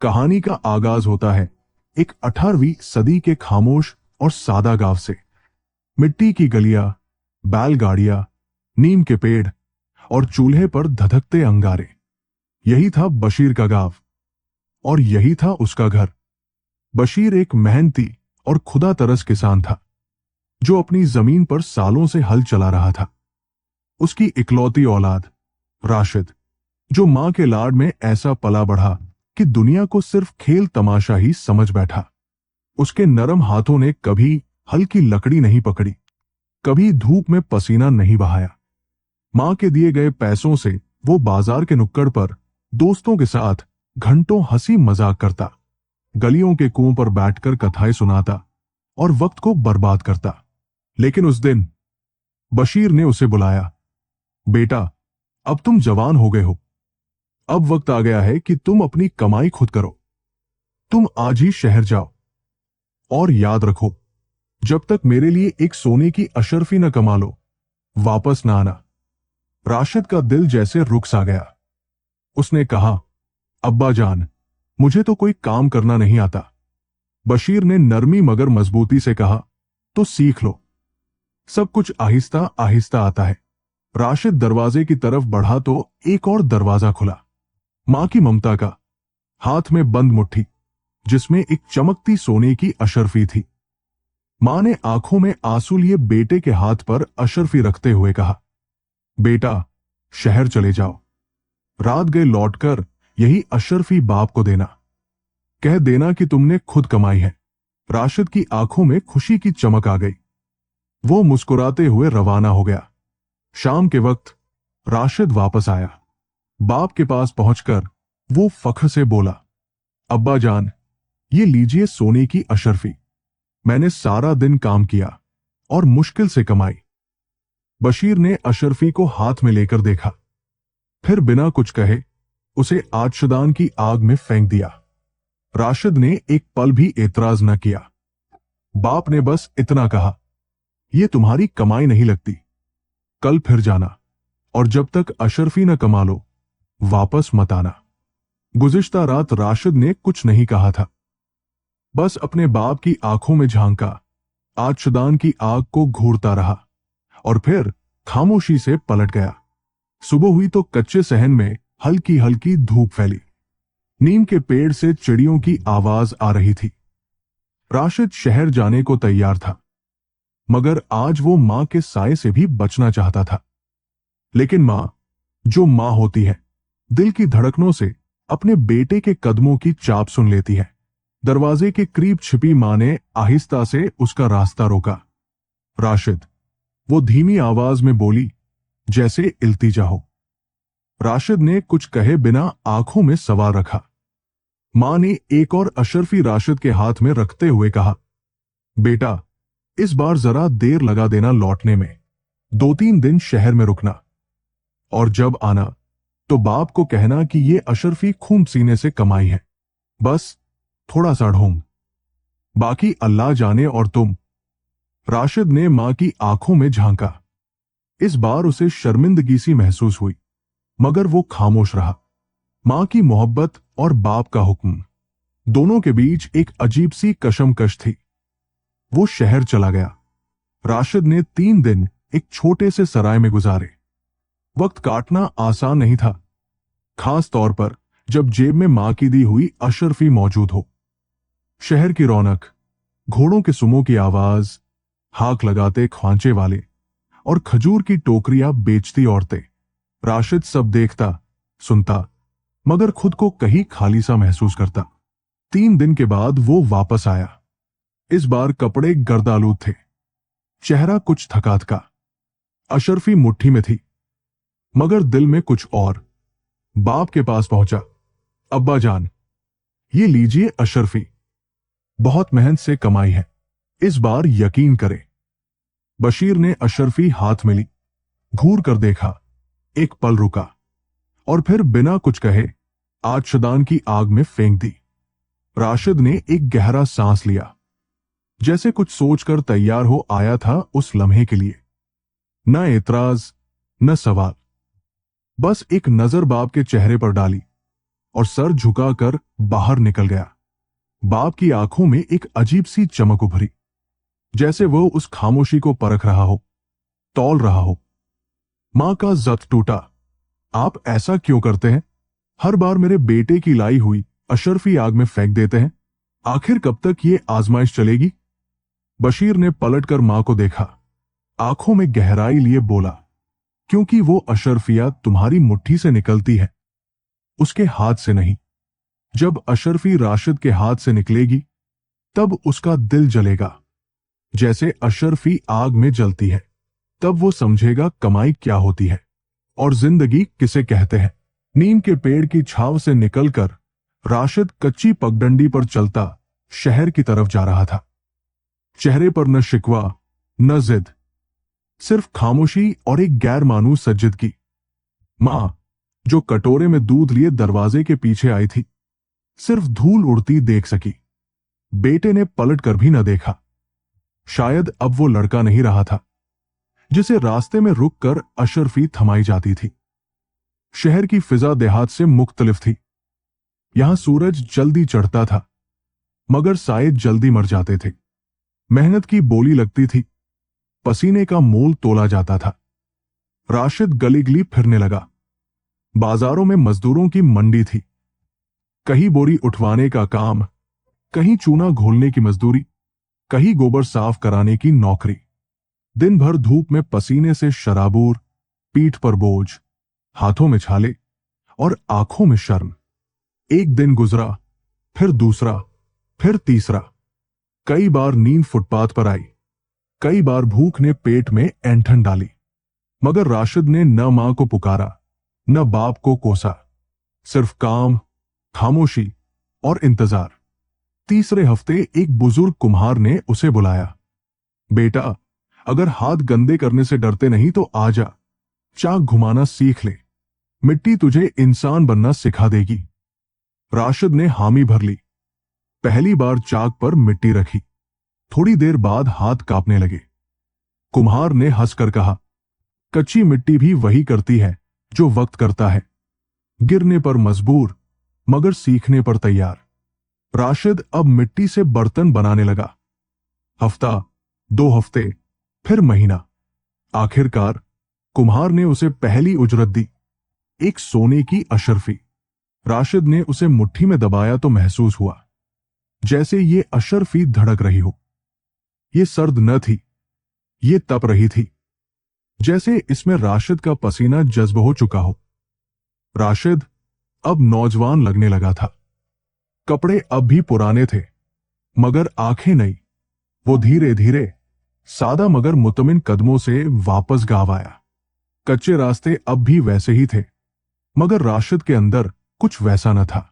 कहानी का आगाज होता है एक 18वीं सदी के खामोश और सादा गांव से। मिट्टी की गलियां, बैलगाड़ियां, नीम के पेड़ और चूल्हे पर धधकते अंगारे। यही था बशीर का गांव और यही था उसका घर। बशीर एक मेहनती और खुदा तरस किसान था जो अपनी जमीन पर सालों से हल चला रहा था। उसकी इकलौती औलाद राशिद, जो मां के लाड में ऐसा पला बढ़ा कि दुनिया को सिर्फ खेल तमाशा ही समझ बैठा। उसके नरम हाथों ने कभी हल्की लकड़ी नहीं पकड़ी, कभी धूप में पसीना नहीं बहाया। मां के दिए गए पैसों से वो बाजार के नुक्कड़ पर दोस्तों के साथ घंटों हंसी मजाक करता, गलियों के कुओं पर बैठकर कथाएं सुनाता और वक्त को बर्बाद करता। लेकिन उस दिन बशीर ने उसे बुलाया। बेटा, अब तुम जवान हो गए हो। अब वक्त आ गया है कि तुम अपनी कमाई खुद करो। तुम आज ही शहर जाओ और याद रखो, जब तक मेरे लिए एक सोने की अशर्फी न कमा लो, वापस ना आना। राशिद का दिल जैसे रुक सा गया। उसने कहा, अब्बा जान, मुझे तो कोई काम करना नहीं आता। बशीर ने नरमी मगर मजबूती से कहा, तो सीख लो। सब कुछ आहिस्ता आहिस्ता आता है। राशिद दरवाजे की तरफ बढ़ा तो एक और दरवाजा खुला। मां की ममता का, हाथ में बंद मुट्ठी जिसमें एक चमकती सोने की अशर्फी थी। मां ने आंखों में आंसू लिए बेटे के हाथ पर अशर्फी रखते हुए कहा, बेटा, शहर चले जाओ। रात गए लौटकर यही अशर्फी बाप को देना। कह देना कि तुमने खुद कमाई है। राशिद की आंखों में खुशी की चमक आ गई। वो मुस्कुराते हुए रवाना हो गया। शाम के वक्त राशिद वापस आया। बाप के पास पहुंचकर वो फख्र से बोला, अब्बा जान, ये लीजिए सोने की अशर्फी। मैंने सारा दिन काम किया और मुश्किल से कमाई। बशीर ने अशर्फी को हाथ में लेकर देखा, फिर बिना कुछ कहे उसे आतशदान की आग में फेंक दिया। राशिद ने एक पल भी एतराज न किया। बाप ने बस इतना कहा, यह तुम्हारी कमाई नहीं लगती, कल फिर जाना, और जब तक अशर्फी न कमा लो, वापस मत आना। गुज़िश्ता रात राशिद ने कुछ नहीं कहा था, बस अपने बाप की आंखों में झांका, आतशदान की आग को घूरता रहा और फिर खामोशी से पलट गया। सुबह हुई तो कच्चे सहन में हल्की हल्की धूप फैली। नीम के पेड़ से चिड़ियों की आवाज आ रही थी। राशिद शहर जाने को तैयार था, मगर आज वो मां के साए से भी बचना चाहता था। लेकिन मां, जो मां होती है, दिल की धड़कनों से अपने बेटे के कदमों की चाप सुन लेती है। दरवाजे के करीब छिपी मां ने आहिस्ता से उसका रास्ता रोका। राशिद, वो धीमी आवाज में बोली, जैसे इल्तिजा हो। राशिद ने कुछ कहे बिना आंखों में सवाल रखा। मां ने एक और अशर्फी राशिद के हाथ में रखते हुए कहा, बेटा, इस बार जरा देर लगा देना लौटने में। 2-3 दिन शहर में रुकना, और जब आना तो बाप को कहना कि ये अशर्फी खून सीने से कमाई है। बस थोड़ा सा ढोंग, बाकी अल्लाह जाने। और तुम? राशिद ने मां की आंखों में झांका। इस बार उसे शर्मिंदगी सी महसूस हुई, मगर वो खामोश रहा। मां की मोहब्बत और बाप का हुक्म, दोनों के बीच एक अजीब सी कशमकश थी। वो शहर चला गया। राशिद ने 3 दिन एक छोटे से सराय में गुजारे। वक्त काटना आसान नहीं था, खास तौर पर जब जेब में मां की दी हुई अशर्फी मौजूद हो। शहर की रौनक, घोड़ों के सुमों की आवाज, हाक लगाते ख्वांचे वाले और खजूर की टोकरियां बेचती औरतें। राशिद सब देखता, सुनता, मगर खुद को कहीं खाली सा महसूस करता। 3 दिन के बाद वो वापस आया। इस बार कपड़े गर्दालूद थे, चेहरा कुछ थका थका। अशर्फी मुट्ठी में थी, मगर दिल में कुछ और। बाप के पास पहुंचा। अब्बा जान, ये लीजिए अशर्फी, बहुत मेहनत से कमाई है, इस बार यकीन करें। बशीर ने अशर्फी हाथ में ली, घूर कर देखा, एक पल रुका और फिर बिना कुछ कहे आतशदान की आग में फेंक दी। राशिद ने एक गहरा सांस लिया, जैसे कुछ सोचकर तैयार हो आया था उस लम्हे के लिए। न एतराज, न सवाल, बस एक नजर बाप के चेहरे पर डाली और सर झुकाकर बाहर निकल गया। बाप की आंखों में एक अजीब सी चमक उभरी, जैसे वो उस खामोशी को परख रहा हो, तौल रहा हो। मां का जब्त टूटा। आप ऐसा क्यों करते हैं? हर बार मेरे बेटे की लाई हुई अशरफी आग में फेंक देते हैं। आखिर कब तक ये आजमाइश चलेगी? बशीर ने पलटकर मां को देखा, आंखों में गहराई लिए बोला, क्योंकि वो अशरफिया तुम्हारी मुट्ठी से निकलती है, उसके हाथ से नहीं। जब अशरफी राशिद के हाथ से निकलेगी, तब उसका दिल जलेगा जैसे अशरफी आग में जलती है। तब वो समझेगा कमाई क्या होती है और जिंदगी किसे कहते हैं। नीम के पेड़ की छाव से निकलकर राशिद कच्ची पगडंडी पर चलता शहर की तरफ जा रहा था। चेहरे पर न शिकवा न जिद, सिर्फ खामोशी और एक गैर मानूस सज्जिदगी। मां, जो कटोरे में दूध लिए दरवाजे के पीछे आई थी, सिर्फ धूल उड़ती देख सकी। बेटे ने पलट कर भी न देखा। शायद अब वो लड़का नहीं रहा था जिसे रास्ते में रुककर अशरफी थमाई जाती थी। शहर की फिजा देहात से मुख्तलिफ थी। यहां सूरज जल्दी चढ़ता था, मगर साए जल्दी मर जाते थे। मेहनत की बोली लगती थी, पसीने का मोल तोला जाता था। राशिद गली गली फिरने लगा। बाजारों में मजदूरों की मंडी थी। कहीं बोरी उठवाने का काम, कहीं चूना घोलने की मजदूरी, कहीं गोबर साफ कराने की नौकरी। दिन भर धूप में पसीने से शराबूर, पीठ पर बोझ, हाथों में छाले और आंखों में शर्म। एक दिन गुजरा, फिर दूसरा, फिर तीसरा। कई बार नींद फुटपाथ पर आई, कई बार भूख ने पेट में ऐंठन डाली, मगर राशिद ने न मां को पुकारा न बाप को कोसा। सिर्फ काम, खामोशी और इंतजार। तीसरे हफ्ते एक बुजुर्ग कुम्हार ने उसे बुलाया। बेटा, अगर हाथ गंदे करने से डरते नहीं तो आजा, चाक घुमाना सीख ले, मिट्टी तुझे इंसान बनना सिखा देगी। राशिद ने हामी भर ली। पहली बार चाक पर मिट्टी रखी। थोड़ी देर बाद हाथ कांपने लगे। कुम्हार ने हंसकर कहा, कच्ची मिट्टी भी वही करती है जो वक्त करता है। गिरने पर मजबूर, मगर सीखने पर तैयार। राशिद अब मिट्टी से बर्तन बनाने लगा। हफ्ता, 2 हफ्ते, फिर महीना। आखिरकार कुम्हार ने उसे पहली उजरत दी, एक सोने की अशरफी। राशिद ने उसे मुट्ठी में दबाया तो महसूस हुआ जैसे ये अशरफी धड़क रही हो। ये सर्द न थी, ये तप रही थी, जैसे इसमें राशिद का पसीना जज्ब हो चुका हो। राशिद अब नौजवान लगने लगा था। कपड़े अब भी पुराने थे, मगर आंखें नई। वो धीरे धीरे, सादा मगर मुतमिन कदमों से वापस गांव आया। कच्चे रास्ते अब भी वैसे ही थे, मगर राशिद के अंदर कुछ वैसा न था।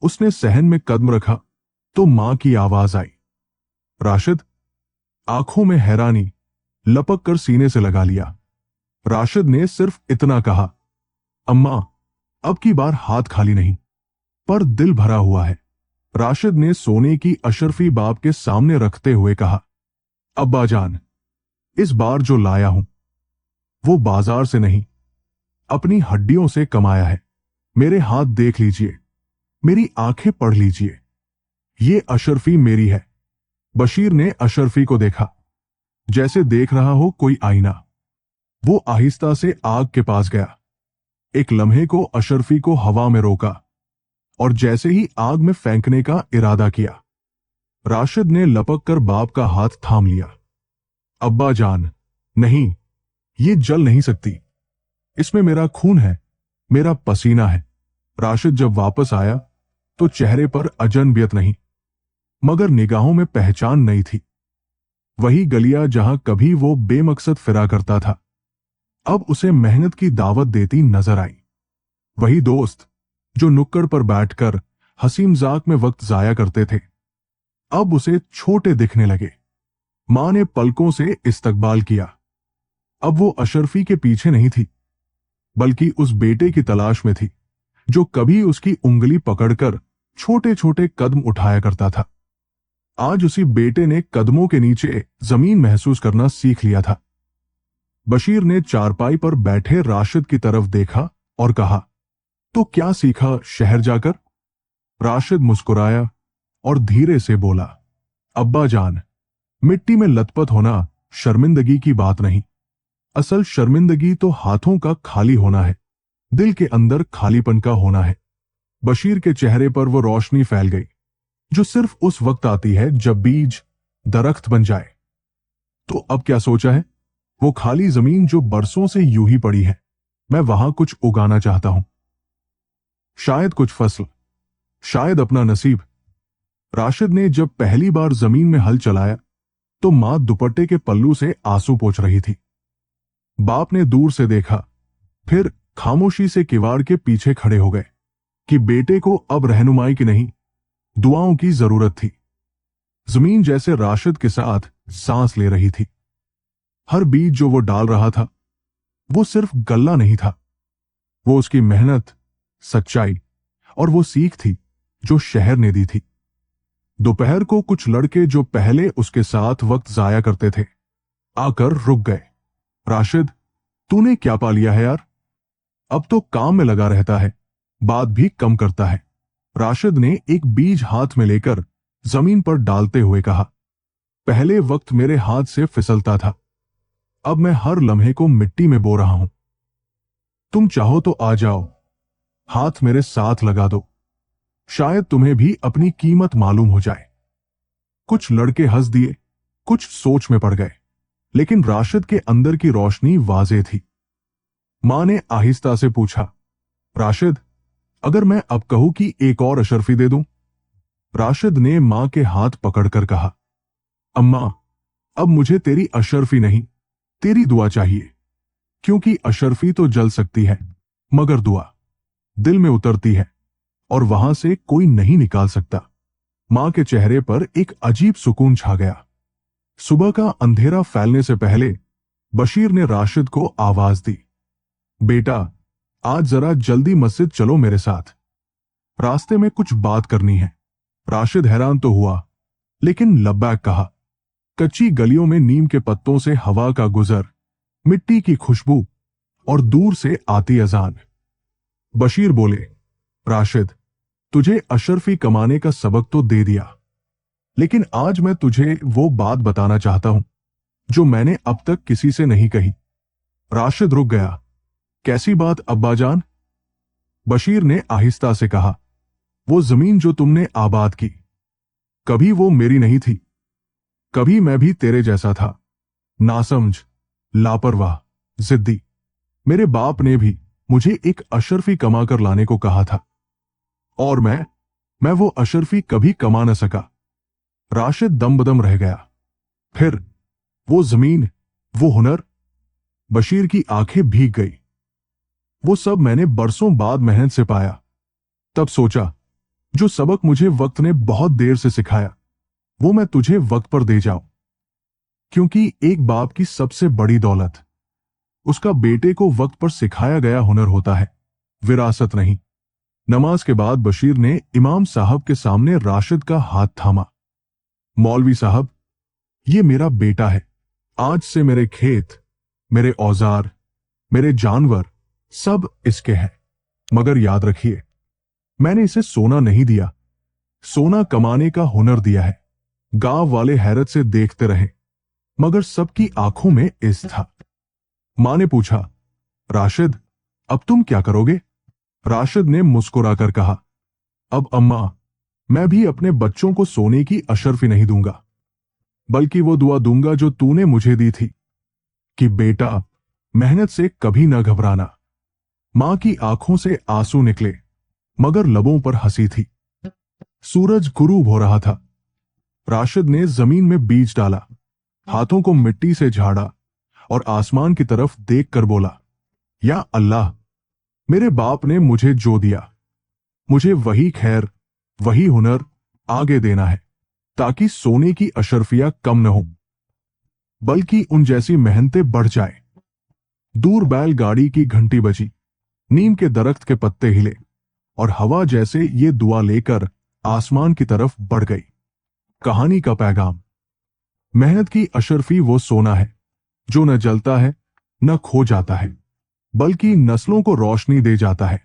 उसने सहन में कदम रखा तो मां की आवाज आई, राशिद। आंखों में हैरानी लपक कर सीने से लगा लिया। राशिद ने सिर्फ इतना कहा, अम्मा, अब की बार हाथ खाली नहीं, पर दिल भरा हुआ है। राशिद ने सोने की अशरफी बाप के सामने रखते हुए कहा, अब्बा जान, इस बार जो लाया हूं वो बाजार से नहीं, अपनी हड्डियों से कमाया है। मेरे हाथ देख लीजिए, मेरी आंखें पढ़ लीजिए, ये अशरफी मेरी है। बशीर ने अशरफी को देखा, जैसे देख रहा हो कोई आईना। वो आहिस्ता से आग के पास गया, एक लम्हे को अशरफी को हवा में रोका और जैसे ही आग में फेंकने का इरादा किया, राशिद ने लपक कर बाप का हाथ थाम लिया। अब्बा जान, नहीं, ये जल नहीं सकती। इसमें मेरा खून है, मेरा पसीना है। राशिद जब वापस आया तो चेहरे पर अजनबियत नहीं, मगर निगाहों में पहचान नहीं थी। वही गलियां जहां कभी वो बेमकसद फिरा करता था, अब उसे मेहनत की दावत देती नजर आई। वही दोस्त जो नुक्कड़ पर बैठकर हंसी मजाक में वक्त जाया करते थे, अब उसे छोटे दिखने लगे। मां ने पलकों से इस्तकबाल किया। अब वो अशरफी के पीछे नहीं थी, बल्कि उस बेटे की तलाश में थी जो कभी उसकी उंगली पकड़कर छोटे छोटे कदम उठाया करता था। आज उसी बेटे ने कदमों के नीचे जमीन महसूस करना सीख लिया था। बशीर ने चारपाई पर बैठे राशिद की तरफ देखा और कहा, तो क्या सीखा शहर जाकर? राशिद मुस्कुराया और धीरे से बोला, अब्बा जान, मिट्टी में लथपथ होना शर्मिंदगी की बात नहीं। असल शर्मिंदगी तो हाथों का खाली होना है, दिल के अंदर खालीपन का होना है। बशीर के चेहरे पर वो रोशनी फैल गई जो सिर्फ उस वक्त आती है जब बीज दरख्त बन जाए। तो अब क्या सोचा है? वो खाली जमीन जो बरसों से यूं ही पड़ी है, मैं वहां कुछ उगाना चाहता हूं। शायद कुछ फसल, शायद अपना नसीब। राशिद ने जब पहली बार जमीन में हल चलाया तो मां दुपट्टे के पल्लू से आंसू पोंछ रही थी। बाप ने दूर से देखा, फिर खामोशी से किवाड़ के पीछे खड़े हो गए कि बेटे को अब रहनुमाई की नहीं, दुआओं की जरूरत थी। जमीन जैसे राशिद के साथ सांस ले रही थी। हर बीज जो वो डाल रहा था वो सिर्फ गल्ला नहीं था, वो उसकी मेहनत, सच्चाई और वो सीख थी जो शहर ने दी थी। दोपहर को कुछ लड़के जो पहले उसके साथ वक्त जाया करते थे आकर रुक गए। राशिद, तूने क्या पा लिया है यार? अब तो काम में लगा रहता है, बात भी कम करता है। राशिद ने एक बीज हाथ में लेकर जमीन पर डालते हुए कहा, पहले वक्त मेरे हाथ से फिसलता था, अब मैं हर लम्हे को मिट्टी में बो रहा हूं। तुम चाहो तो आ जाओ, हाथ मेरे साथ लगा दो, शायद तुम्हें भी अपनी कीमत मालूम हो जाए। कुछ लड़के हंस दिए, कुछ सोच में पड़ गए, लेकिन राशिद के अंदर की रोशनी वाज़ेह थी। मां ने आहिस्ता से पूछा, राशिद, अगर मैं अब कहूं कि एक और अशरफी दे दूं? राशिद ने मां के हाथ पकड़कर कहा, अम्मा, अब मुझे तेरी अशरफी नहीं, तेरी दुआ चाहिए। क्योंकि अशरफी तो जल सकती है, मगर दुआ दिल में उतरती है और वहां से कोई नहीं निकाल सकता। मां के चेहरे पर एक अजीब सुकून छा गया। सुबह का अंधेरा फैलने से पहले बशीर ने राशिद को आवाज दी, बेटा, आज जरा जल्दी मस्जिद चलो मेरे साथ, रास्ते में कुछ बात करनी है। राशिद हैरान तो हुआ, लेकिन लब्बैक कहा। कच्ची गलियों में नीम के पत्तों से हवा का गुजर, मिट्टी की खुशबू और दूर से आती अजान। बशीर बोले, राशिद, तुझे अशरफी कमाने का सबक तो दे दिया, लेकिन आज मैं तुझे वो बात बताना चाहता हूं जो मैंने अब तक किसी से नहीं कही। राशिद रुक गया। कैसी बात अब्बाजान? बशीर ने आहिस्ता से कहा, वो जमीन जो तुमने आबाद की, कभी वो मेरी नहीं थी, कभी मैं भी तेरे जैसा था, नासमझ, लापरवाह, जिद्दी। मेरे बाप ने भी मुझे एक अशरफी कमा कर लाने को कहा था, और मैं वो अशरफी कभी कमा न सका। राशिद दम बदम रह गया। फिर वो जमीन, वो हुनर। बशीर की आंखें भीग गई। वो सब मैंने बरसों बाद मेहनत से पाया। तब सोचा, जो सबक मुझे वक्त ने बहुत देर से सिखाया, वो मैं तुझे वक्त पर दे जाऊं। क्योंकि एक बाप की सबसे बड़ी दौलत उसका बेटे को वक्त पर सिखाया गया हुनर होता है, विरासत नहीं। नमाज के बाद बशीर ने इमाम साहब के सामने राशिद का हाथ थामा। मौलवी साहब, ये मेरा बेटा है। आज से मेरे खेत, मेरे औजार, मेरे जानवर सब इसके हैं। मगर याद रखिए, मैंने इसे सोना नहीं दिया, सोना कमाने का हुनर दिया है। गांव वाले हैरत से देखते रहे, मगर सबकी आंखों में इस था। मां ने पूछा, राशिद, अब तुम क्या करोगे? राशिद ने मुस्कुराकर कहा, अब अम्मा, मैं भी अपने बच्चों को सोने की अशरफी नहीं दूंगा, बल्कि वो दुआ दूंगा जो तूने मुझे दी थी कि बेटा, मेहनत से कभी न घबराना। मां की आंखों से आंसू निकले, मगर लबों पर हंसी थी। सूरज गुरूब हो रहा था। राशिद ने जमीन में बीज डाला, हाथों को मिट्टी से झाड़ा और आसमान की तरफ देखकर बोला, या अल्लाह, मेरे बाप ने मुझे जो दिया, मुझे वही खैर, वही हुनर आगे देना है, ताकि सोने की अशरफियां कम न हो, बल्कि उन जैसी मेहनतें बढ़ जाए। दूर बैलगाड़ी की घंटी बजी, नीम के दरख्त के पत्ते हिले और हवा जैसे ये दुआ लेकर आसमान की तरफ बढ़ गई। कहानी का पैगाम, मेहनत की अशरफी वो सोना है जो न जलता है, न खो जाता है, बल्कि नस्लों को रोशनी दे जाता है।